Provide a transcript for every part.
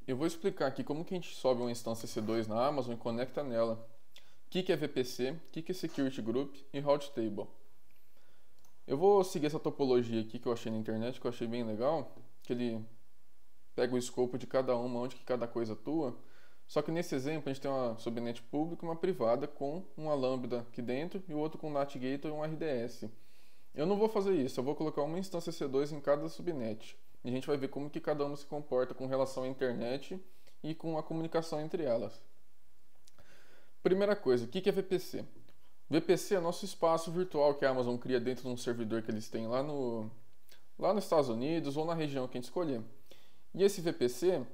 Eu vou explicar aqui como que a gente sobe uma instância EC2 na Amazon e conecta nela. O que é VPC, o que é Security Group e Route Table. Eu vou seguir essa topologia aqui que eu achei na internet, que eu achei bem legal, que ele pega o escopo de cada uma, onde que cada coisa atua. Só que nesse exemplo a gente tem uma subnet pública e uma privada com uma lambda aqui dentro e o outro com um NAT Gateway e um RDS. Eu não vou fazer isso, eu vou colocar uma instância EC2 em cada subnet. E a gente vai ver como que cada uma se comporta com relação à internet e com a comunicação entre elas. Primeira coisa, o que é VPC? VPC é nosso espaço virtual que a Amazon cria dentro de um servidor que eles têm lá nos Estados Unidos ou na região que a gente escolher. E esse VPC,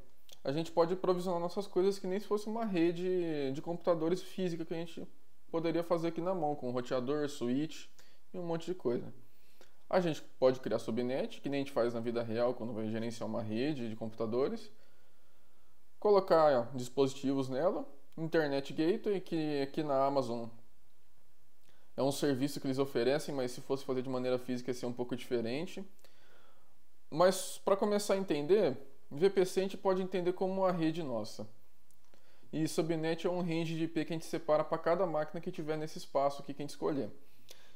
a gente pode provisionar nossas coisas que nem se fosse uma rede de computadores física que a gente poderia fazer aqui na mão, com roteador, switch e um monte de coisa. A gente pode criar subnet, que nem a gente faz na vida real quando vai gerenciar uma rede de computadores. Colocar dispositivos nela. Internet Gateway, que aqui na Amazon é um serviço que eles oferecem, mas se fosse fazer de maneira física ia ser um pouco diferente. Mas para começar a entender, VPC a gente pode entender como uma rede nossa. E subnet é um range de IP que a gente separa para cada máquina que tiver nesse espaço aqui que a gente escolher.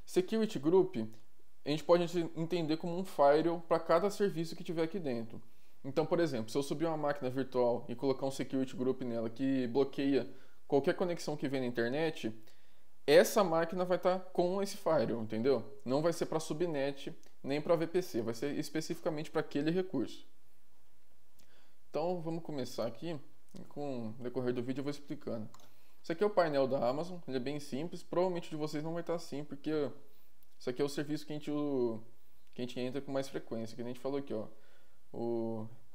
Security Group a gente pode entender como um firewall para cada serviço que tiver aqui dentro. Então, por exemplo, se eu subir uma máquina virtual e colocar um security group nela que bloqueia qualquer conexão que vem na internet, essa máquina vai estar com esse firewall, entendeu? Não vai ser para subnet nem para VPC, vai ser especificamente para aquele recurso. Então, vamos começar aqui. Com o decorrer do vídeo eu vou explicando. Esse aqui é o painel da Amazon, ele é bem simples. Provavelmente de vocês não vai estar assim, porque isso aqui é o serviço que a gente entra com mais frequência, que a gente falou aqui, ó,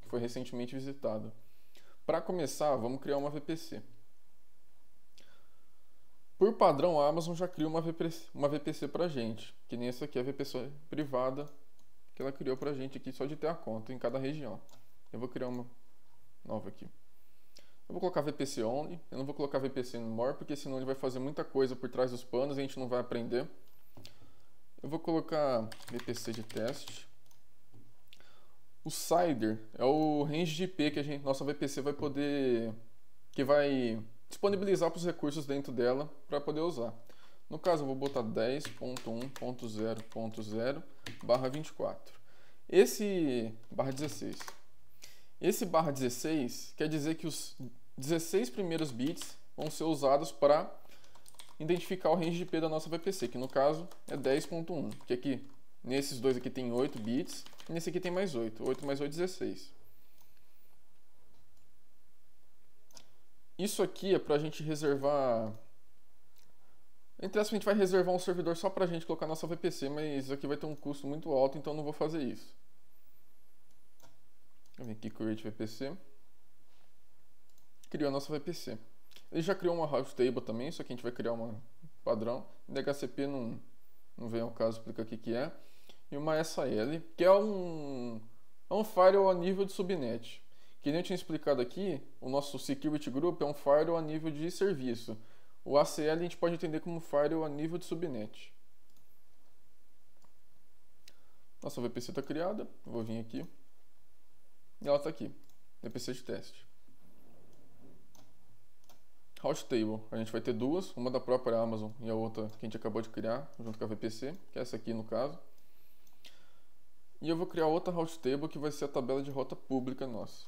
que foi recentemente visitado. Para começar, vamos criar uma VPC. Por padrão, a Amazon já cria uma VPC para a gente, que nem essa aqui é a VPC privada que ela criou para a gente aqui só de ter a conta em cada região. Eu vou criar uma nova aqui. Eu vou colocar VPC Only, eu não vou colocar VPC More, porque senão ele vai fazer muita coisa por trás dos panos e a gente não vai aprender. Eu vou colocar VPC de teste. O CIDR é o range de IP que nossa VPC vai poder, que vai disponibilizar para os recursos dentro dela para poder usar. No caso, eu vou botar 10.1.0.0/24. Esse /16. Esse /16 quer dizer que os 16 primeiros bits vão ser usados para identificar o range de IP da nossa VPC, que no caso é 10.1, que aqui, nesses dois aqui tem 8 bits, e nesse aqui tem mais 8, 8 mais 8, 16. Isso aqui é para a gente reservar, entre aspas, a gente vai reservar um servidor só para a gente colocar nossa VPC, mas isso aqui vai ter um custo muito alto, então eu não vou fazer isso. Eu venho aqui, Create VPC, criou a nossa VPC. Ele já criou uma Route Table também, só que a gente vai criar uma padrão. DHCP não vem ao caso explicar o que é. E uma SAL, que é um firewall a nível de subnet. Que nem eu tinha explicado aqui, o nosso Security Group é um firewall a nível de serviço. O ACL a gente pode entender como firewall a nível de subnet. Nossa VPC está criada, eu vou vir aqui. E ela está aqui, VPC de teste. Route Table, a gente vai ter duas, uma da própria Amazon e a outra que a gente acabou de criar, junto com a VPC, que é essa aqui no caso. E eu vou criar outra Route Table que vai ser a tabela de rota pública nossa.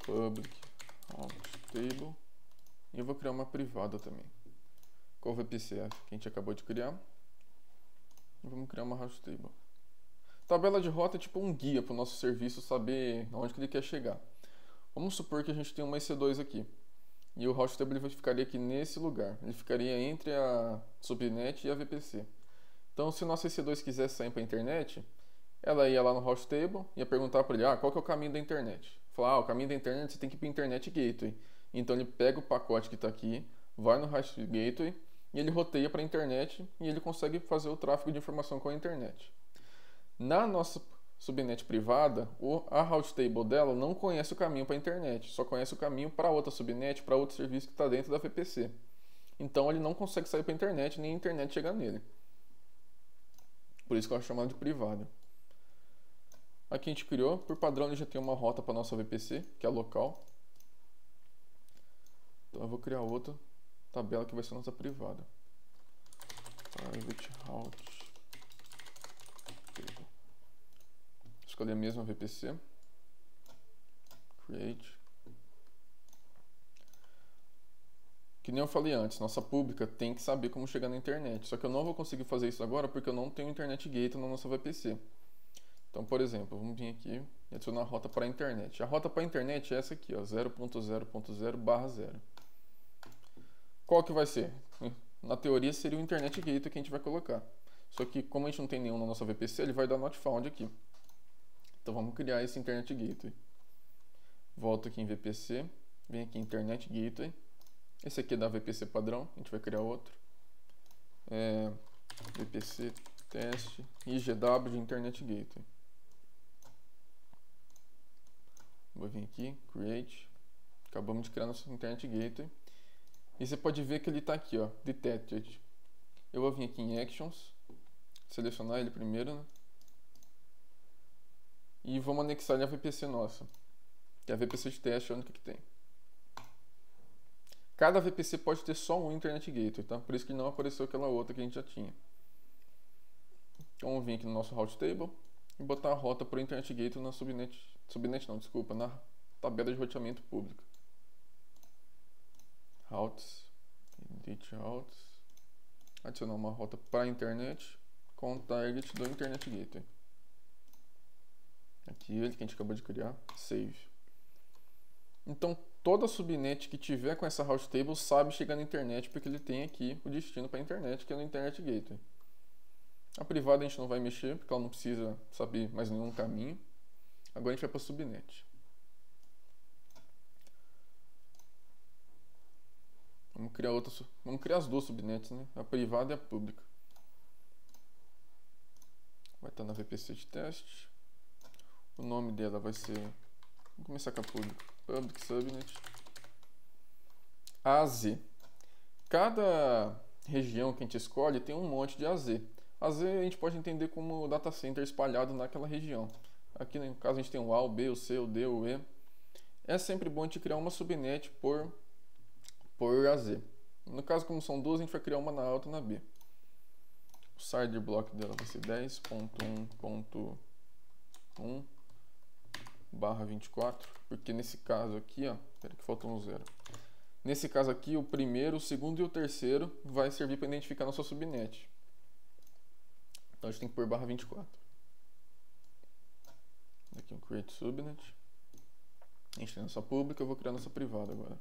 Public Route Table. E eu vou criar uma privada também. Com o VPC que a gente acabou de criar. E vamos criar uma Route Table. Tabela de rota é tipo um guia para o nosso serviço saber aonde que ele quer chegar. Vamos supor que a gente tem uma EC2 aqui. E o Route Table ele ficaria aqui nesse lugar. Ele ficaria entre a subnet e a VPC. Então, se o nosso EC2 quisesse sair para a internet, ela ia lá no Route Table e ia perguntar para ele, qual que é o caminho da internet? Falar, o caminho da internet você tem que ir para o Internet Gateway. Então ele pega o pacote que está aqui, vai no Route Gateway e ele roteia para a internet e ele consegue fazer o tráfego de informação com a internet. Na nossa subnet privada, a Route Table dela não conhece o caminho para a internet, só conhece o caminho para outra subnet, para outro serviço que está dentro da VPC. Então ele não consegue sair para a internet, nem a internet chegar nele. Por isso que eu acho chamado de privada. Aqui a gente criou, por padrão ele já tem uma rota para nossa VPC, que é a local. Então eu vou criar outra tabela que vai ser nossa privada. Private route. Escolher a mesma VPC. Create. Que nem eu falei antes, nossa pública tem que saber como chegar na internet. Só que eu não vou conseguir fazer isso agora porque eu não tenho internet gateway na nossa VPC. Então, por exemplo, vamos vir aqui e adicionar a rota para a internet. A rota para a internet é essa aqui, 0.0.0/0. Qual que vai ser? Na teoria seria o internet gateway que a gente vai colocar. Só que como a gente não tem nenhum na nossa VPC, ele vai dar not found aqui. Então vamos criar esse internet gateway. Volto aqui em VPC, vem aqui em internet gateway. Esse aqui é da VPC padrão, a gente vai criar outro. VPC teste IGW de internet gateway. Vou vir aqui, create. Acabamos de criar nosso internet gateway. E você pode ver que ele está aqui, ó, detected. Eu vou vir aqui em actions, selecionar ele primeiro, né? E vamos anexar ele à VPC nossa, que é a VPC de teste, é a única que tem. Cada VPC pode ter só um internet gateway, tá? Por isso que não apareceu aquela outra que a gente já tinha. Então vamos vir aqui no nosso route table e botar a rota para o internet gateway na na tabela de roteamento pública. Routes, edit routes, adicionar uma rota para a internet com o target do internet gateway. Aqui ele que a gente acabou de criar, save. Então toda subnet que tiver com essa route table sabe chegar na internet porque ele tem aqui o destino para a internet, que é no internet gateway. A privada a gente não vai mexer porque ela não precisa saber mais nenhum caminho. Agora a gente vai para a subnet. Vamos criar as duas subnets, né? A privada e a pública. Vai estar na VPC de teste. O nome dela vai ser... Vamos começar com a pública. Public subnet. AZ. Cada região que a gente escolhe tem um monte de AZ. AZ a gente pode entender como data center espalhado naquela região. Aqui no caso a gente tem o A, o B, o C, o D, o E. É sempre bom a gente criar uma subnet por AZ. No caso, como são duas, a gente vai criar uma na A e outra na B. O CIDR block dela vai ser 10.1.1/24, porque nesse caso aqui, ó, espera que faltou um zero. Nesse caso aqui, o primeiro, o segundo e o terceiro vai servir para identificar nossa subnet. Então a gente tem que pôr /24. Aqui um create subnet. A gente tem nossa pública, eu vou criar nossa privada agora.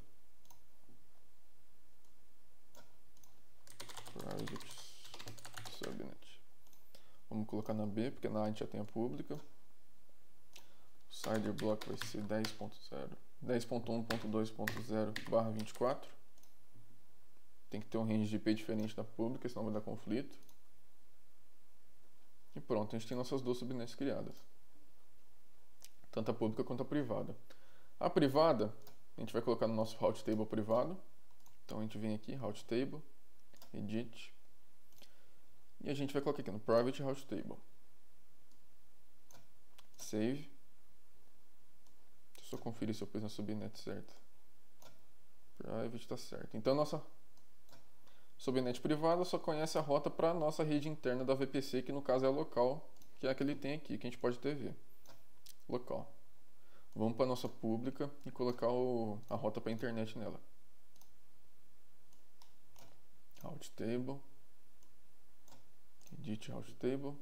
Private subnet. Vamos colocar na B, porque na A a gente já tem a pública. O CIDR block vai ser 10.1.2.0/24. Tem que ter um range de IP diferente da pública, senão vai dar conflito. E pronto, a gente tem nossas duas subnets criadas. Tanto a pública quanto a privada. A privada, a gente vai colocar no nosso route table privado. Então a gente vem aqui, route table, edit. E a gente vai colocar aqui no private route table. Save. Deixa eu só conferir se eu pus na subnet certa. Private está certo. Então nossa subnet privada só conhece a rota para a nossa rede interna da VPC, que no caso é a local, que é a que ele tem aqui, que a gente pode ter ver. Local. Vamos para a nossa pública e colocar a rota para a internet nela. Route table. Edit route table.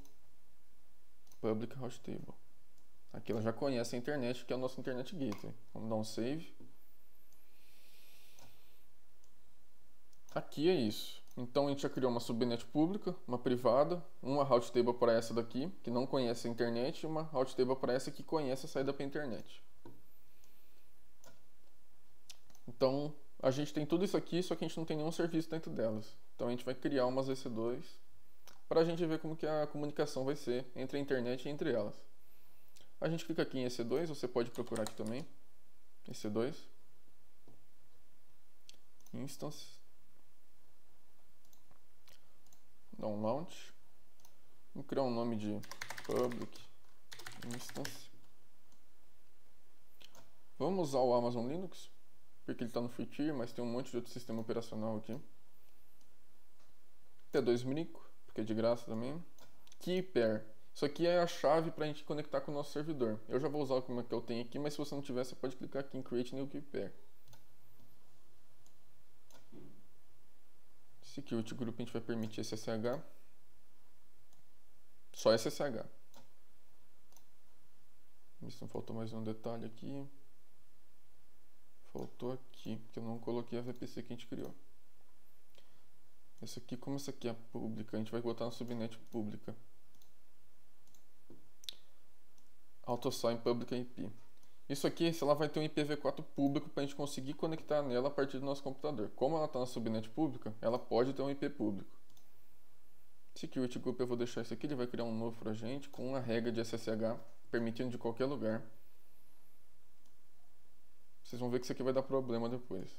Public route table. Aqui ela já conhece a internet, que é o nosso internet gateway. Vamos dar um save. Aqui é isso. Então a gente já criou uma subnet pública, uma privada, uma route table para essa daqui, que não conhece a internet, e uma route table para essa que conhece a saída para a internet. Então a gente tem tudo isso aqui, só que a gente não tem nenhum serviço dentro delas. Então a gente vai criar umas EC2 para a gente ver como que a comunicação vai ser entre a internet e entre elas. A gente clica aqui em EC2, você pode procurar aqui também, EC2, Instance, dá um launch, vamos criar um nome de Public instância. Vamos usar o Amazon Linux, porque ele está no free tier, mas tem um monte de outro sistema operacional aqui. T2 Minico, porque é de graça também. Keypair. Isso aqui é a chave para a gente conectar com o nosso servidor. Eu já vou usar como é que eu tenho aqui, mas se você não tiver, você pode clicar aqui em Create New Keypair. Security Group a gente vai permitir SSH. Só SSH. Isso, não faltou mais um detalhe aqui. Faltou aqui, porque eu não coloquei a VPC que a gente criou. Esse aqui, como essa aqui é pública, a gente vai botar na subnet pública. AutoSign Public IP. Isso aqui, ela vai ter um IPv4 público para a gente conseguir conectar nela a partir do nosso computador. Como ela está na subnet pública, ela pode ter um IP público. Security Group, eu vou deixar isso aqui, ele vai criar um novo para a gente com uma regra de SSH, permitindo de qualquer lugar. Vocês vão ver que isso aqui vai dar problema depois.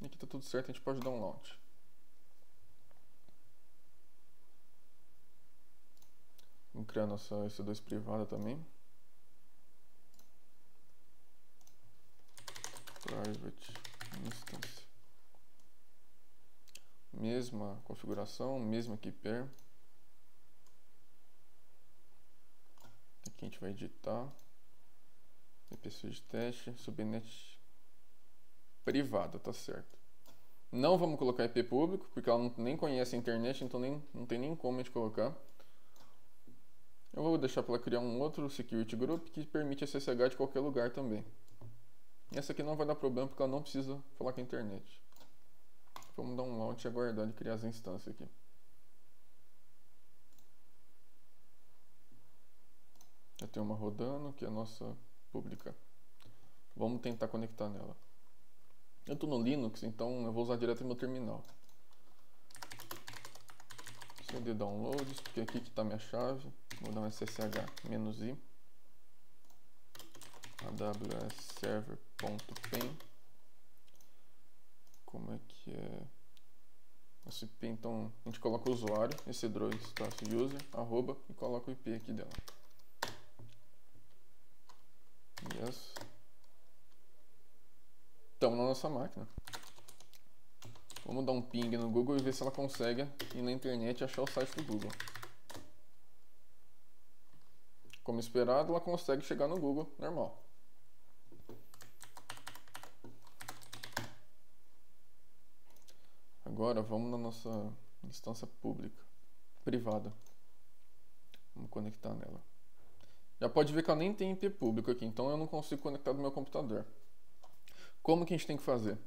E aqui está tudo certo, a gente pode dar um launch. Vamos criar nossa EC2 privada também. Private instance. Mesma configuração, mesma keypair. Aqui a gente vai editar. VPC de teste, subnet privada, tá certo. Não vamos colocar IP público, porque ela nem conhece a internet, então não tem nem como a gente colocar. Eu vou deixar para ela criar um outro security group que permite SSH de qualquer lugar também. E essa aqui não vai dar problema porque ela não precisa falar com a internet. Vamos dar um launch e aguardar ele criar as instâncias aqui. Já tem uma rodando, que é a nossa pública. Vamos tentar conectar nela. Eu estou no Linux, então eu vou usar direto no meu terminal. CD downloads, porque aqui que está minha chave. Vou dar um ssh-i aws server.pen. Como é que é? Nosso IP, então a gente coloca o usuário, ec2-user, arroba, e coloca o IP aqui dela. Yes. Estamos na nossa máquina. Vamos dar um ping no Google e ver se ela consegue ir na internet e achar o site do Google. Como esperado, ela consegue chegar no Google normal. Agora vamos na nossa instância pública, privada. Vamos conectar nela. Já pode ver que ela nem tem IP público aqui, então eu não consigo conectar do meu computador. Como que a gente tem que fazer?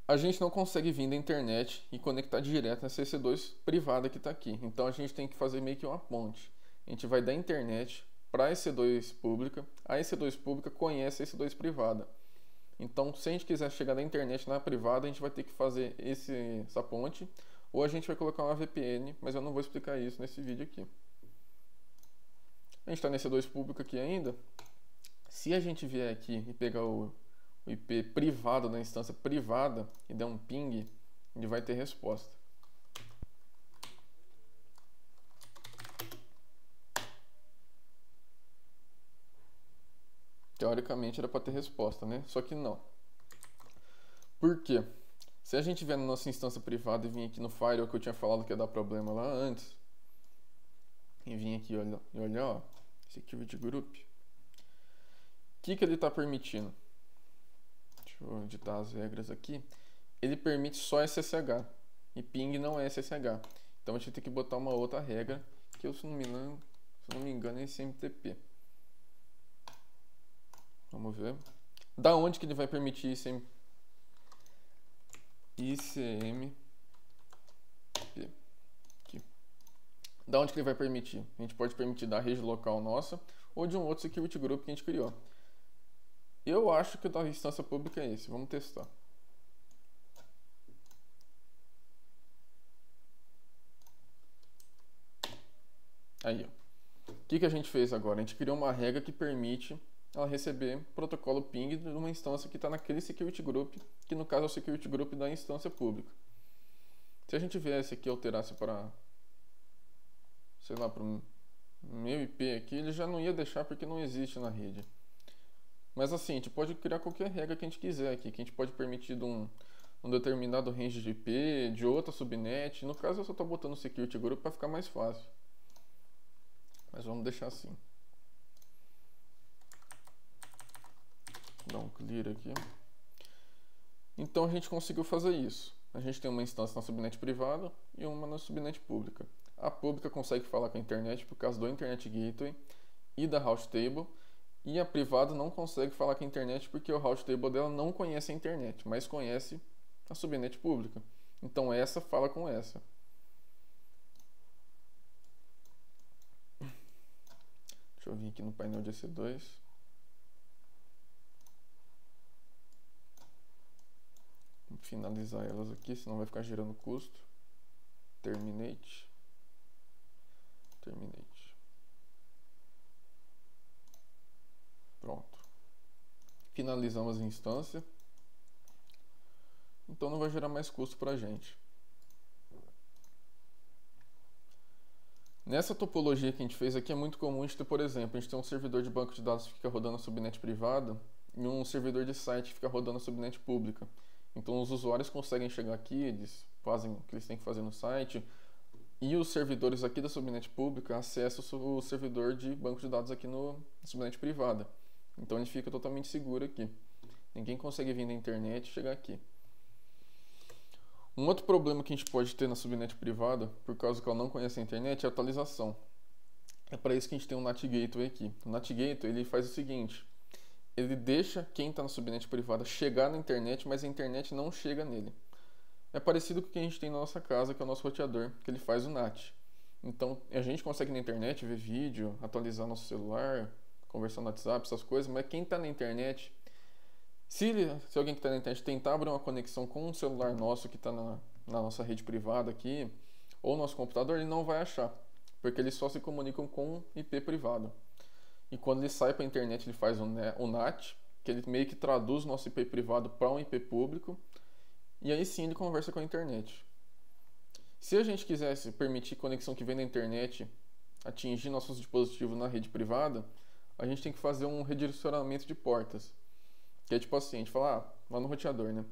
A gente não consegue vir da internet e conectar direto nessa EC2 privada que está aqui. Então a gente tem que fazer meio que uma ponte. A gente vai da internet para a EC2 pública. A EC2 pública conhece a EC2 privada. Então, se a gente quiser chegar da internet na privada, a gente vai ter que fazer essa ponte. Ou a gente vai colocar uma VPN, mas eu não vou explicar isso nesse vídeo aqui. A gente está na EC2 pública aqui ainda. Se a gente vier aqui e pegar o IP privado da instância privada e der um ping, ele vai ter resposta. Teoricamente era para ter resposta, né? Só que não. Por quê? Se a gente vier na nossa instância privada e vir aqui no firewall que eu tinha falado que ia dar problema lá antes, e vir aqui e olhar, ó, Security Group, o que ele está permitindo? Deixa eu editar as regras aqui. Ele permite só SSH e ping não é SSH. Então a gente tem que botar uma outra regra que eu, se não me engano, é SMTP. Vamos ver. Da onde que ele vai permitir ICMP? Aqui. Da onde que ele vai permitir? A gente pode permitir da rede local nossa ou de um outro security group que a gente criou. Eu acho que o da instância pública é esse. Vamos testar. Aí, ó. O que a gente fez agora? A gente criou uma regra que permite ela receber protocolo ping de uma instância que está naquele security group, que no caso é o security group da instância pública. Se a gente viesse aqui e alterasse para, sei lá, para meu IP aqui, ele já não ia deixar porque não existe na rede. Mas assim, a gente pode criar qualquer regra que a gente quiser aqui, que a gente pode permitir um determinado range de IP, de outra subnet. No caso, eu só estou botando security group para ficar mais fácil. Mas vamos deixar assim. Dá um clear aqui. Então a gente conseguiu fazer isso. A gente tem uma instância na subnet privada e uma na subnet pública. A pública consegue falar com a internet por causa do Internet Gateway e da Route Table. E a privada não consegue falar com a internet porque o route table dela não conhece a internet, mas conhece a subnet pública. Então essa fala com essa. Deixa eu vir aqui no painel de EC2. Vou finalizar elas aqui, senão vai ficar gerando custo. Terminate. Pronto. Finalizamos a instância. Então não vai gerar mais custo para a gente. Nessa topologia que a gente fez aqui é muito comum a gente ter, por exemplo, a gente tem um servidor de banco de dados que fica rodando a subnet privada e um servidor de site que fica rodando a subnet pública. Então os usuários conseguem chegar aqui, eles fazem o que eles têm que fazer no site e os servidores aqui da subnet pública acessam o servidor de banco de dados aqui no subnet privada. Então ele fica totalmente seguro aqui. Ninguém consegue vir da internet e chegar aqui. Um outro problema que a gente pode ter na subnet privada, por causa que ela não conhece a internet, é a atualização. É para isso que a gente tem um NAT Gateway aqui. O NAT Gateway ele faz o seguinte: ele deixa quem está na subnet privada chegar na internet, mas a internet não chega nele. É parecido com o que a gente tem na nossa casa, que é o nosso roteador, que ele faz o NAT. Então a gente consegue na internet ver vídeo, atualizar nosso celular, conversar no WhatsApp, essas coisas, mas quem está na internet, se alguém que está na internet tentar abrir uma conexão com um celular nosso que está na nossa rede privada aqui, ou nosso computador, ele não vai achar, porque eles só se comunicam com IP privado. E quando ele sai para a internet, ele faz o NAT, que ele meio que traduz nosso IP privado para um IP público, e aí sim ele conversa com a internet. Se a gente quisesse permitir conexão que vem da internet atingir nossos dispositivos na rede privada, a gente tem que fazer um redirecionamento de portas. Que é tipo assim, a gente fala, lá no roteador, né?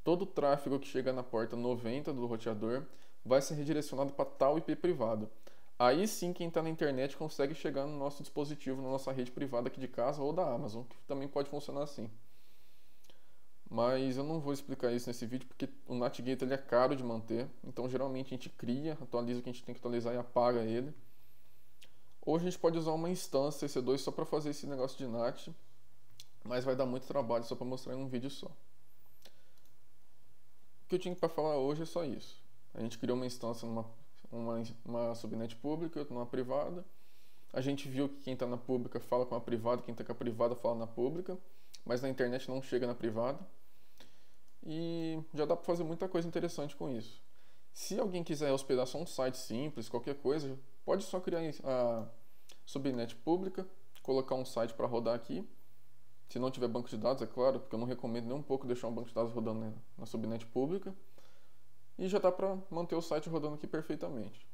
Todo o tráfego que chega na porta 90 do roteador vai ser redirecionado para tal IP privado. Aí sim quem está na internet consegue chegar no nosso dispositivo, na nossa rede privada aqui de casa ou da Amazon, que também pode funcionar assim. Mas eu não vou explicar isso nesse vídeo porque o NAT Gateway ele é caro de manter, então geralmente a gente cria, atualiza o que a gente tem que atualizar e apaga ele. Ou a gente pode usar uma instância EC2 só para fazer esse negócio de NAT, mas vai dar muito trabalho só para mostrar em um vídeo só. O que eu tinha para falar hoje é só isso. A gente criou uma instância numa subnet pública, outra numa privada. A gente viu que quem está na pública fala com a privada, quem está com a privada fala na pública, mas na internet não chega na privada. E já dá para fazer muita coisa interessante com isso. Se alguém quiser hospedar só um site simples, qualquer coisa, pode só criar a subnet pública, colocar um site para rodar aqui. Se não tiver banco de dados, é claro, porque eu não recomendo nem um pouco deixar um banco de dados rodando na subnet pública. E já dá para manter o site rodando aqui perfeitamente.